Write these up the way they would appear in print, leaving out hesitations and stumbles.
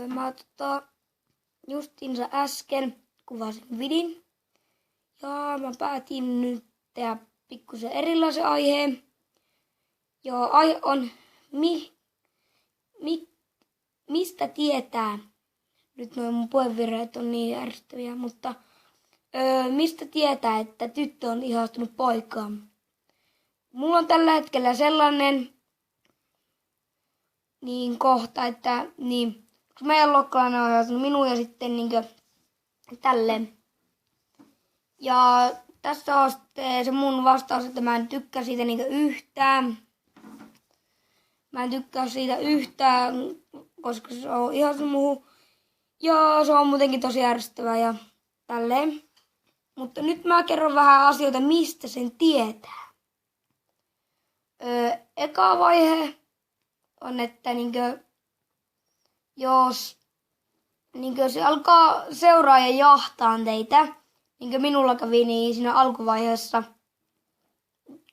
Mä justiinsa äsken kuvasin vidin. Ja mä päätin nyt tehdä pikkusen erilaisen aiheen. Ja aihe on mistä tietää. Nyt noin mun puheenvirheet on niin ärsyttäviä, mutta mistä tietää, että tyttö on ihastunut poikaan. Mulla on tällä hetkellä sellainen kohta, että kun meidän luokkalainen on ihastunut minuun ja sitten tälleen. Ja tässä on sitten se mun vastaus, että mä en tykkää siitä yhtään. Mä en tykkää siitä yhtään, koska se on ihastunut muuhun. Ja se on muutenkin tosi ärsyttävää ja tälleen. Mutta nyt mä kerron vähän asioita, mistä sen tietää. Eka vaihe on, että jos se alkaa seuraa ja jahtaa teitä, niin kuin minulla kävi niin siinä alkuvaiheessa,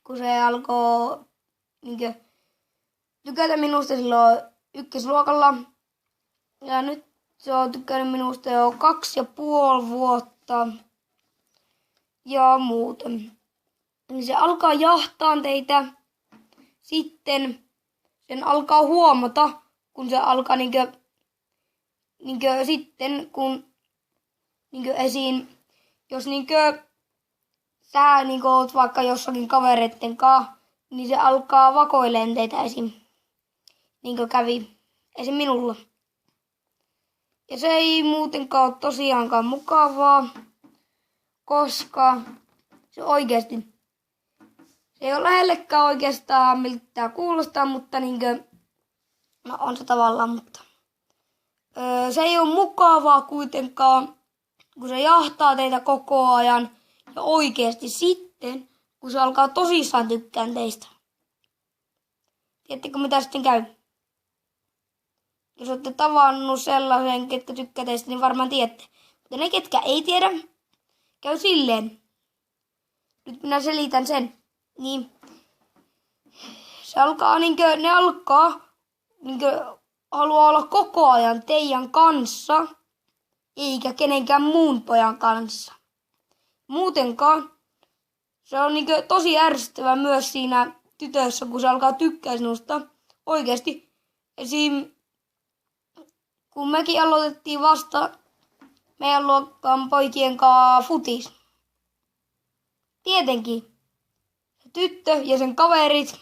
kun se alkoi tykätä minusta silloin ykkösluokalla. Ja nyt se on tykännyt minusta jo 2,5 vuotta ja muuten. Niin se alkaa jahtaa teitä. Sitten sen alkaa huomata, kun se alkaa sitten kun esiin, jos sä oot vaikka jossakin kavereitten kanssa, niin se alkaa vakoileen teitä esim. Kävi esim. Minulla. Ja se ei muutenkaan ole tosiaankaan mukavaa, koska se oikeasti, se ei ole lähellekään oikeastaan miltä tää kuulostaa, mutta on se tavallaan, mutta se ei ole mukavaa kuitenkaan, kun se jahtaa teitä koko ajan ja oikeasti sitten, kun se alkaa tosissaan tykkään teistä. Tiedättekö mitä sitten käy? Jos olette tavannut sellaisen, ketkä tykkää teistä, niin varmaan tiedätte. Mutta ne, ketkä ei tiedä, käy silleen. Nyt minä selitän sen. Niin. Se alkaa haluaa olla koko ajan teidän kanssa, eikä kenenkään muun pojan kanssa. Muutenkaan se on tosi ärsyttävä myös siinä tytössä, kun se alkaa tykkää sinusta. Oikeesti esim. Kun mekin aloitettiin vasta meidän luokkaan poikien kanssa futis. Tietenkin se tyttö ja sen kaverit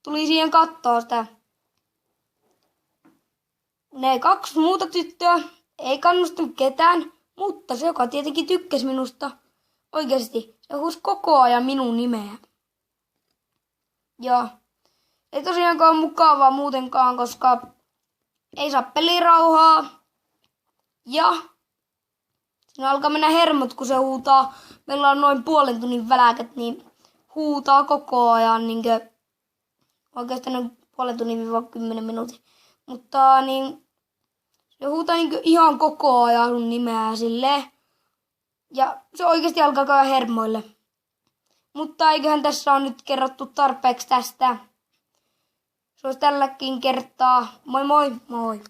tuli siihen kattoo sitä. Ne 2 muuta tyttöä ei kannustanut ketään, mutta se, joka tietenkin tykkäsi minusta, oikeasti se huusi koko ajan minun nimeä. Ja ei tosiaankaan ole mukavaa muutenkaan, koska ei saa pelirauhaa. Ja siinä alkaa mennä hermot, kun se huutaa. Meillä on noin puolen tunnin väläkät, niin huutaa koko ajan. Oikeastaan noin puolen tunnin 10 minuutin. Mutta se huutaa ihan koko ajan sun nimeä silleen. Ja se oikeasti alkaa käydä hermoille. Mutta eiköhän tässä on nyt kerrottu tarpeeksi tästä. Se olisi tälläkin kertaa. Moi moi moi.